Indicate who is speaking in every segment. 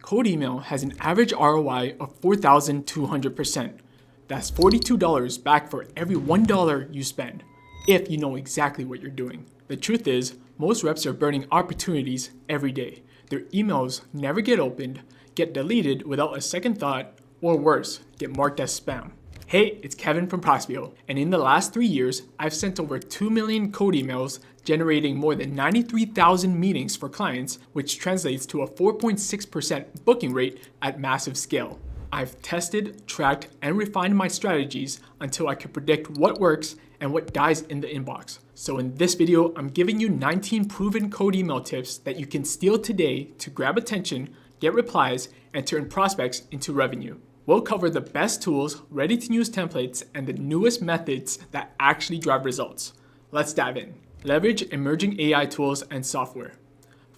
Speaker 1: Cold email has an average ROI of 4,200%. That's $42 back for every $1 you spend, if you know exactly what you're doing. The truth is, most reps are burning opportunities every day. Their emails never get opened, get deleted without a second thought, or worse, get marked as spam. Hey, it's Kevin from P.O.P.C.O.R.N, and in the last 3 years, I've sent over 2 million code emails, generating more than 93,000 meetings for clients, which translates to a 4.6% booking rate at massive scale. I've tested, tracked, and refined my strategies until I can predict what works and what dies in the inbox. So in this video, I'm giving you 19 proven code email tips that you can steal today to grab attention, get replies, and turn prospects into revenue. We'll cover the best tools, ready-to-use templates, and the newest methods that actually drive results. Let's dive in. Leverage emerging AI tools and software.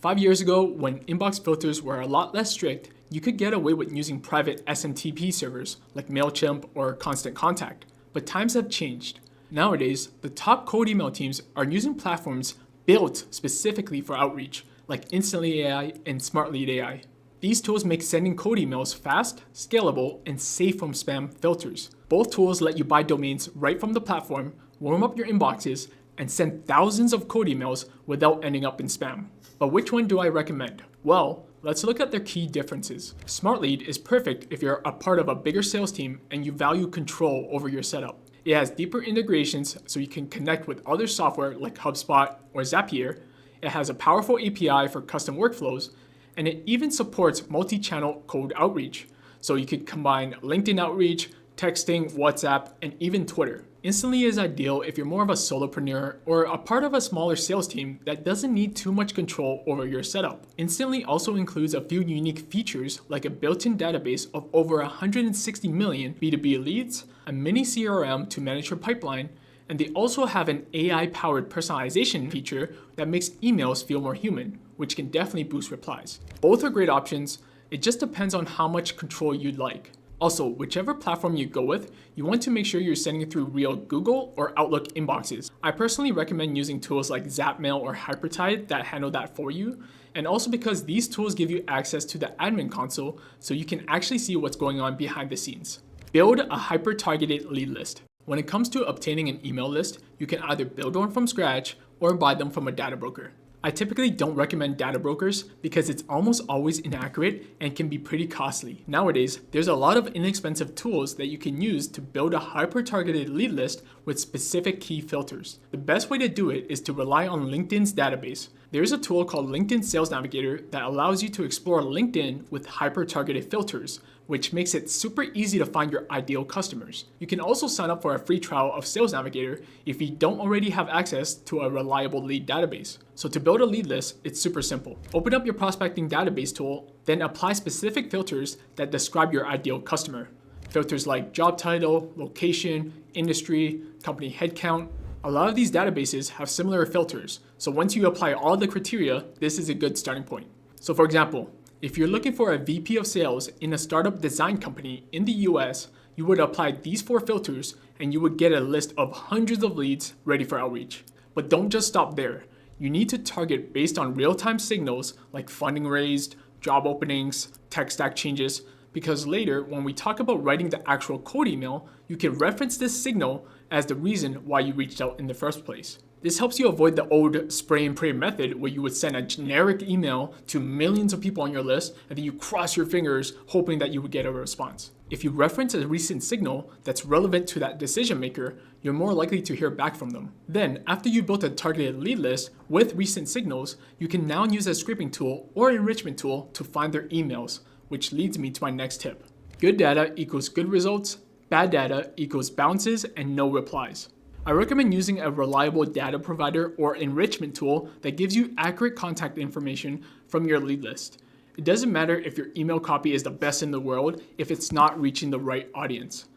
Speaker 1: 5 years ago, when inbox filters were a lot less strict, you could get away with using private SMTP servers like MailChimp or Constant Contact. But times have changed. Nowadays, the top code email teams are using platforms built specifically for outreach, like Instantly AI and SmartLead AI. These tools make sending code emails fast, scalable, and safe from spam filters. Both tools let you buy domains right from the platform, warm up your inboxes, and send thousands of code emails without ending up in spam. But which one do I recommend? Well, let's look at their key differences. SmartLead is perfect if you're a part of a bigger sales team and you value control over your setup. It has deeper integrations so you can connect with other software like HubSpot or Zapier. It has a powerful API for custom workflows, and it even supports multi-channel cold outreach. So you could combine LinkedIn outreach, texting, WhatsApp, and even Twitter. Instantly is ideal if you're more of a solopreneur or a part of a smaller sales team that doesn't need too much control over your setup. Instantly also includes a few unique features like a built-in database of over 160 million B2B leads, a mini CRM to manage your pipeline, and they also have an AI-powered personalization feature that makes emails feel more human, which can definitely boost replies. Both are great options. It just depends on how much control you'd like. Also, whichever platform you go with, you want to make sure you're sending it through real Google or Outlook inboxes. I personally recommend using tools like Zapmail or Hypertide that handle that for you, and also because these tools give you access to the admin console so you can actually see what's going on behind the scenes. Build a hyper-targeted lead list. When it comes to obtaining an email list, you can either build one from scratch or buy them from a data broker. I typically don't recommend data brokers because it's almost always inaccurate and can be pretty costly. Nowadays, there's a lot of inexpensive tools that you can use to build a hyper-targeted lead list with specific key filters. The best way to do it is to rely on LinkedIn's database. There's a tool called LinkedIn Sales Navigator that allows you to explore LinkedIn with hyper-targeted filters, which makes it super easy to find your ideal customers. You can also sign up for a free trial of Sales Navigator if you don't already have access to a reliable lead database. So to build a lead list, it's super simple. Open up your prospecting database tool, then apply specific filters that describe your ideal customer. Filters like job title, location, industry, company headcount. A lot of these databases have similar filters, so once you apply all the criteria, this is a good starting point. So for example, if you're looking for a VP of sales in a startup design company in the US, you would apply these 4 filters and you would get a list of hundreds of leads ready for outreach. But don't just stop there. You need to target based on real-time signals like funding raised, job openings, tech stack changes, because later when we talk about writing the actual code email, you can reference this signal as the reason why you reached out in the first place. This helps you avoid the old spray and pray method where you would send a generic email to millions of people on your list and then you cross your fingers hoping that you would get a response. If you reference a recent signal that's relevant to that decision maker, you're more likely to hear back from them. Then, after you built a targeted lead list with recent signals, you can now use a scraping tool or enrichment tool to find their emails, which leads me to my next tip. Good data equals good results, bad data equals bounces and no replies. I recommend using a reliable data provider or enrichment tool that gives you accurate contact information from your lead list. It doesn't matter if your email copy is the best in the world if it's not reaching the right audience.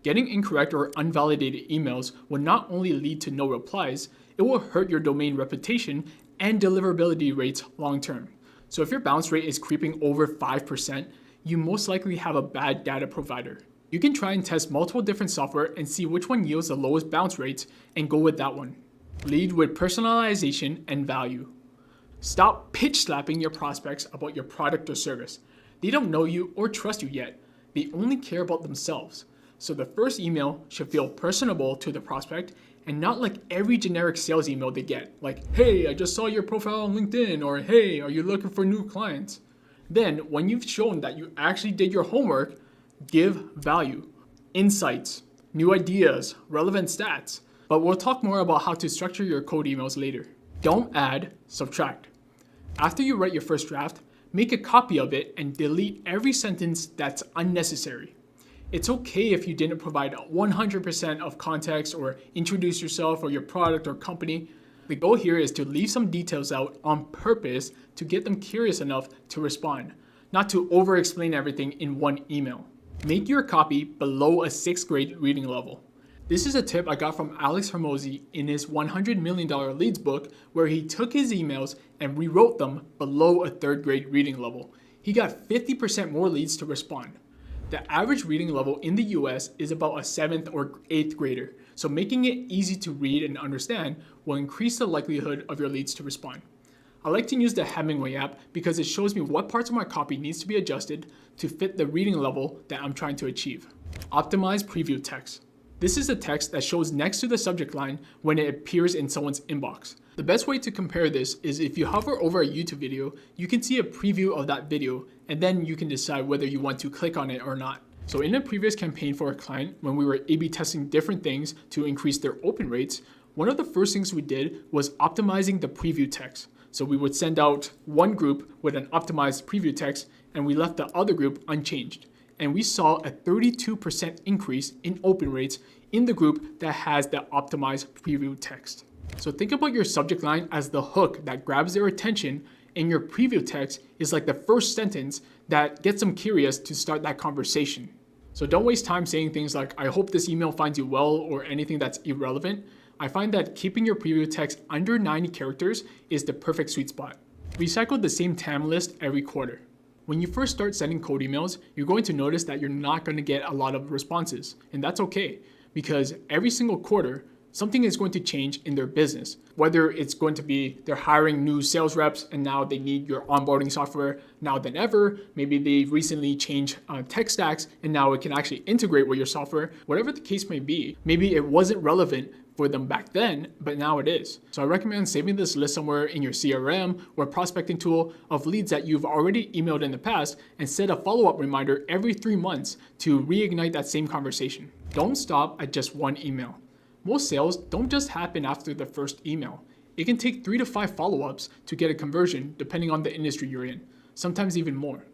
Speaker 1: Getting incorrect or unvalidated emails will not only lead to no replies, it will hurt your domain reputation and deliverability rates long term. So if your bounce rate is creeping over 5%, you most likely have a bad data provider. You can try and test multiple different software and see which one yields the lowest bounce rates and go with that one. Lead with personalization and value. Stop pitch slapping your prospects about your product or service. They don't know you or trust you yet. They only care about themselves. So the first email should feel personable to the prospect and not like every generic sales email they get. Like, hey, I just saw your profile on LinkedIn, or hey, are you looking for new clients? Then, when you've shown that you actually did your homework, give value, insights, new ideas, relevant stats. But we'll talk more about how to structure your cold emails later. Don't add, subtract. After you write your first draft, make a copy of it and delete every sentence that's unnecessary. It's okay if you didn't provide 100% of context or introduce yourself or your product or company. The goal here is to leave some details out on purpose to get them curious enough to respond, not to over-explain everything in one email. Make your copy below a 6th grade reading level. This is a tip I got from Alex Hormozi in his $100 million Leads book, where he took his emails and rewrote them below a 3rd grade reading level. He got 50% more leads to respond. The average reading level in the US is about a 7th or 8th grader, so making it easy to read and understand will increase the likelihood of your leads to respond. I like to use the Hemingway app because it shows me what parts of my copy needs to be adjusted to fit the reading level that I'm trying to achieve. Optimize preview text. This is the text that shows next to the subject line when it appears in someone's inbox. The best way to compare this is if you hover over a YouTube video, you can see a preview of that video, and then you can decide whether you want to click on it or not. So in a previous campaign for a client, when we were A/B testing different things to increase their open rates, one of the first things we did was optimizing the preview text. So we would send out one group with an optimized preview text, and we left the other group unchanged. And we saw a 32% increase in open rates in the group that has the optimized preview text. So think about your subject line as the hook that grabs their attention, and your preview text is like the first sentence that gets them curious to start that conversation. So don't waste time saying things like, I hope this email finds you well, or anything that's irrelevant. I find that keeping your preview text under 90 characters is the perfect sweet spot. Recycle the same TAM list every quarter. When you first start sending cold emails, you're going to notice that you're not going to get a lot of responses, and that's okay, because every single quarter, something is going to change in their business. Whether it's going to be they're hiring new sales reps and now they need your onboarding software now than ever. Maybe they recently changed tech stacks and now it can actually integrate with your software. Whatever the case may be, maybe it wasn't relevant for them back then, but now it is. So I recommend saving this list somewhere in your CRM or prospecting tool of leads that you've already emailed in the past, and set a follow-up reminder every 3 months to reignite that same conversation. Don't stop at just one email. Most sales don't just happen after the first email. It can take 3 to 5 follow-ups to get a conversion depending on the industry you're in, sometimes even more.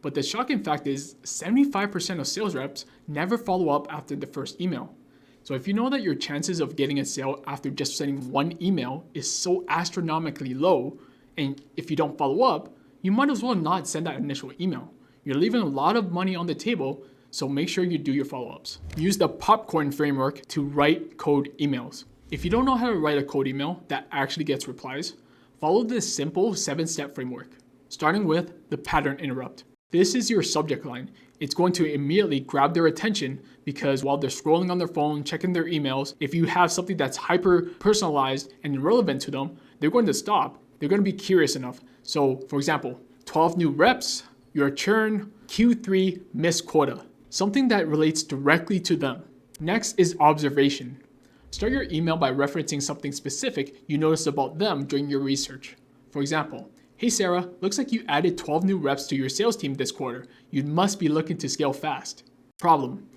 Speaker 1: But the shocking fact is 75% of sales reps never follow up after the first email. So if you know that your chances of getting a sale after just sending one email is so astronomically low, and if you don't follow up, you might as well not send that initial email. You're leaving a lot of money on the table, so make sure you do your follow-ups. Use the P.O.P.C.O.R.N framework to write cold emails. If you don't know how to write a cold email that actually gets replies, follow this simple 7-step framework, starting with the pattern interrupt. This is your subject line. It's going to immediately grab their attention because while they're scrolling on their phone, checking their emails, if you have something that's hyper personalized and relevant to them, they're going to stop. They're going to be curious enough. So for example, 12 new reps, your churn, Q3 missed quota, something that relates directly to them. Next is observation. Start your email by referencing something specific you noticed about them during your research. For example, hey Sarah, looks like you added 12 new reps to your sales team this quarter. You must be looking to scale fast. Problem.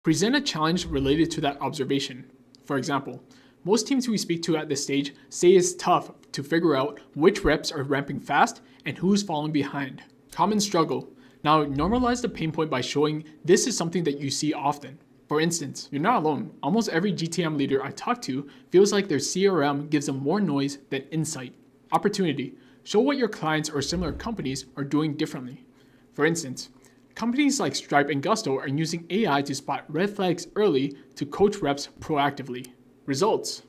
Speaker 1: Present a challenge related to that observation. For example, most teams we speak to at this stage say it's tough to figure out which reps are ramping fast and who's falling behind. Common struggle. Now normalize the pain point by showing this is something that you see often. For instance, you're not alone. Almost every GTM leader I talk to feels like their CRM gives them more noise than insight. Opportunity. Show what your clients or similar companies are doing differently. For instance, companies like Stripe and Gusto are using AI to spot red flags early to coach reps proactively. Results.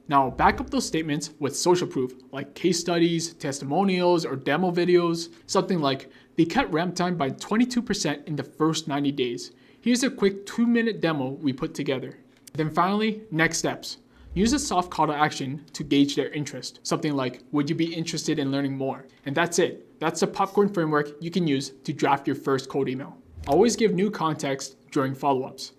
Speaker 1: Now back up those statements with social proof like case studies, testimonials, or demo videos. Something like, they cut ramp time by 22% in the first 90 days. Here's a quick 2-minute demo we put together. Then finally, next steps. Use a soft call to action to gauge their interest. Something like, would you be interested in learning more? And that's it. That's the P.O.P.C.O.R.N framework you can use to draft your first cold email. Always give new context during follow-ups.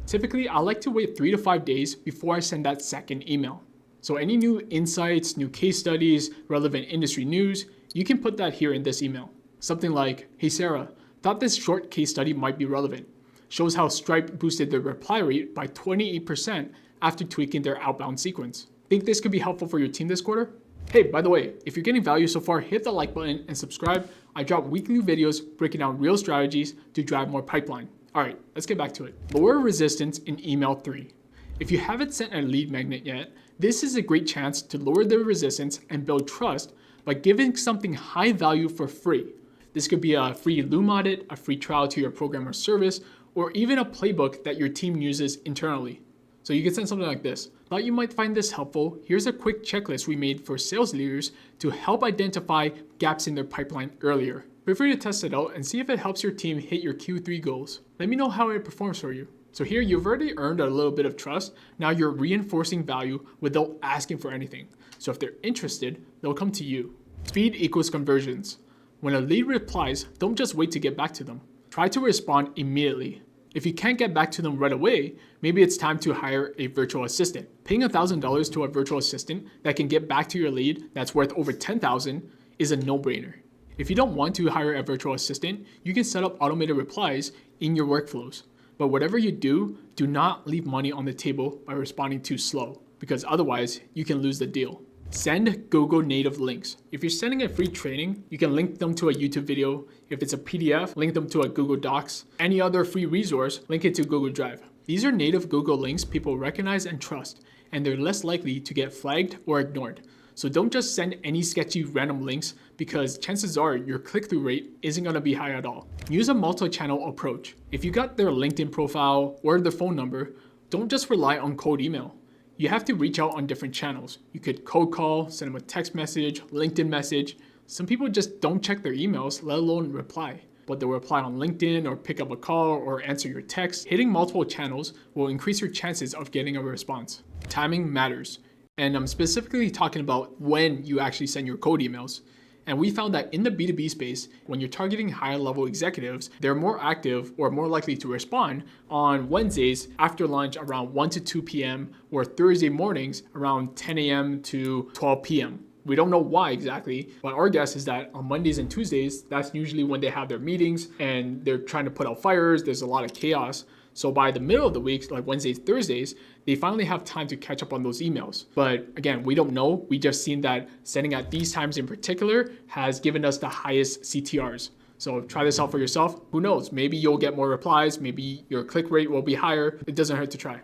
Speaker 1: Typically, I like to wait 3 to 5 days before I send that second email. So any new insights, new case studies, relevant industry news, you can put that here in this email. Something like, hey Sarah, thought this short case study might be relevant. Shows how Stripe boosted their reply rate by 28% after tweaking their outbound sequence. Think this could be helpful for your team this quarter? Hey, by the way, if you're getting value so far, hit the like button and subscribe. I drop weekly videos breaking down real strategies to drive more pipeline. All right, let's get back to it. Lower resistance in email 3. If you haven't sent a lead magnet yet, this is a great chance to lower the resistance and build trust by giving something high value for free. This could be a free Loom audit, a free trial to your program or service, or even a playbook that your team uses internally. So you can send something like this. Thought you might find this helpful. Here's a quick checklist we made for sales leaders to help identify gaps in their pipeline earlier. Feel free to test it out and see if it helps your team hit your Q3 goals. Let me know how it performs for you. So here you've already earned a little bit of trust. Now you're reinforcing value without asking for anything. So if they're interested, they'll come to you. Speed equals conversions. When a lead replies, don't just wait to get back to them. Try to respond immediately. If you can't get back to them right away, maybe it's time to hire a virtual assistant. Paying $1,000 to a virtual assistant that can get back to your lead that's worth over $10,000 is a no-brainer. If you don't want to hire a virtual assistant, you can set up automated replies in your workflows. But whatever you do, do not leave money on the table by responding too slow, because otherwise you can lose the deal. Send Google native links. If you're sending a free training, you can link them to a YouTube video. If it's a PDF, link them to a Google Docs. Any other free resource, link it to Google Drive. These are native Google links people recognize and trust, and they're less likely to get flagged or ignored. So don't just send any sketchy random links, because chances are your click-through rate isn't gonna be high at all. Use a multi-channel approach. If you got their LinkedIn profile or their phone number, don't just rely on cold email. You have to reach out on different channels. You could cold call, send them a text message, LinkedIn message. Some people just don't check their emails, let alone reply. But they'll reply on LinkedIn or pick up a call or answer your text. Hitting multiple channels will increase your chances of getting a response. Timing matters. And I'm specifically talking about when you actually send your cold emails. And we found that in the B2B space, when you're targeting higher level executives, they're more active or more likely to respond on Wednesdays after lunch around 1 to 2 p.m. or Thursday mornings around 10 a.m. to 12 p.m. We don't know why exactly, but our guess is that on Mondays and Tuesdays, that's usually when they have their meetings and they're trying to put out fires. There's a lot of chaos. So by the middle of the week, like Wednesdays, Thursdays, they finally have time to catch up on those emails. But again, we don't know. We just seen that sending at these times in particular has given us the highest CTRs. So try this out for yourself. Who knows? Maybe you'll get more replies. Maybe your click rate will be higher. It doesn't hurt to try.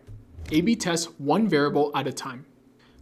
Speaker 1: A/B test one variable at a time.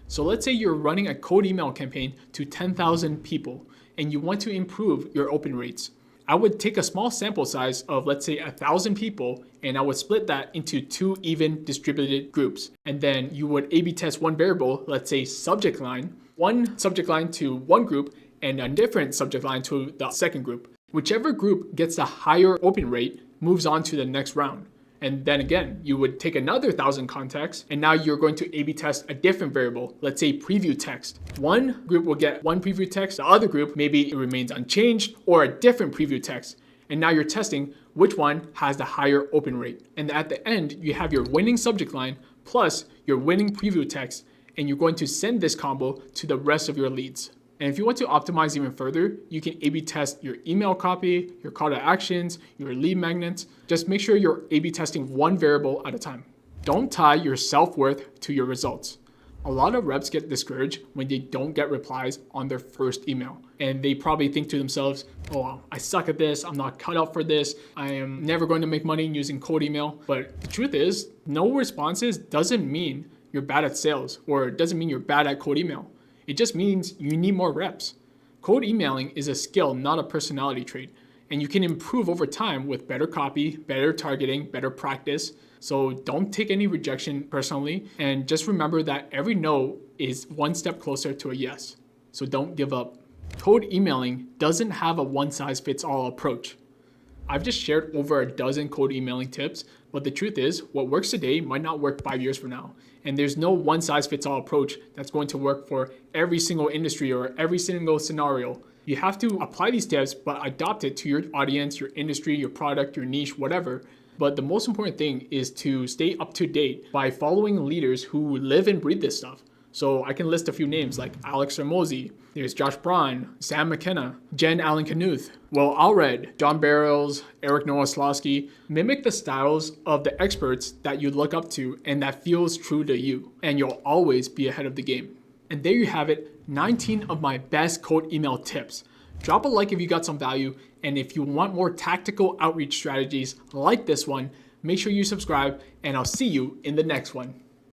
Speaker 1: So let's say you're running a cold email campaign to 10,000 people and you want to improve your open rates. I would take a small sample size of, let's say, 1,000 people, and I would split that into 2 even distributed groups. And then you would A/B test one variable, let's say subject line, one subject line to one group and a different subject line to the second group. Whichever group gets the higher open rate moves on to the next round. And then again, you would take another 1,000 contacts, and now you're going to A/B test a different variable, let's say preview text. One group will get one preview text, the other group, maybe it remains unchanged, or a different preview text. And now you're testing which one has the higher open rate. And at the end, you have your winning subject line plus your winning preview text, and you're going to send this combo to the rest of your leads. And if you want to optimize even further, you can A/B test your email copy, your call to actions, your lead magnets. Just make sure you're A/B testing one variable at a time. Don't tie your self-worth to your results. A lot of reps get discouraged when they don't get replies on their first email. And they probably think to themselves, oh, I suck at this. I'm not cut out for this. I am never going to make money using cold email. But the truth is, no responses doesn't mean you're bad at sales, or it doesn't mean you're bad at cold email. It just means you need more reps. Cold emailing is a skill, not a personality trait. And you can improve over time with better copy, better targeting, better practice. So don't take any rejection personally. And just remember that every no is one step closer to a yes. So don't give up. Cold emailing doesn't have a one-size-fits-all approach. I've just shared over a dozen cold emailing tips, but the truth is, what works today might not work 5 years from now. And there's no one-size-fits-all approach that's going to work for every single industry or every single scenario. You have to apply these tips, but adopt it to your audience, your industry, your product, your niche, whatever. But the most important thing is to stay up to date by following leaders who live and breathe this stuff. So I can list a few names like Alex Ramosi, there's Josh Braun, Sam McKenna, Jen Allen Knuth, Will Allred, John Barrows, Eric Noah Slosky. Mimic the styles of the experts that you look up to and that feels true to you, and you'll always be ahead of the game. And there you have it, 19 of my best cold email tips. Drop a like if you got some value, and if you want more tactical outreach strategies like this one, make sure you subscribe, and I'll see you in the next one.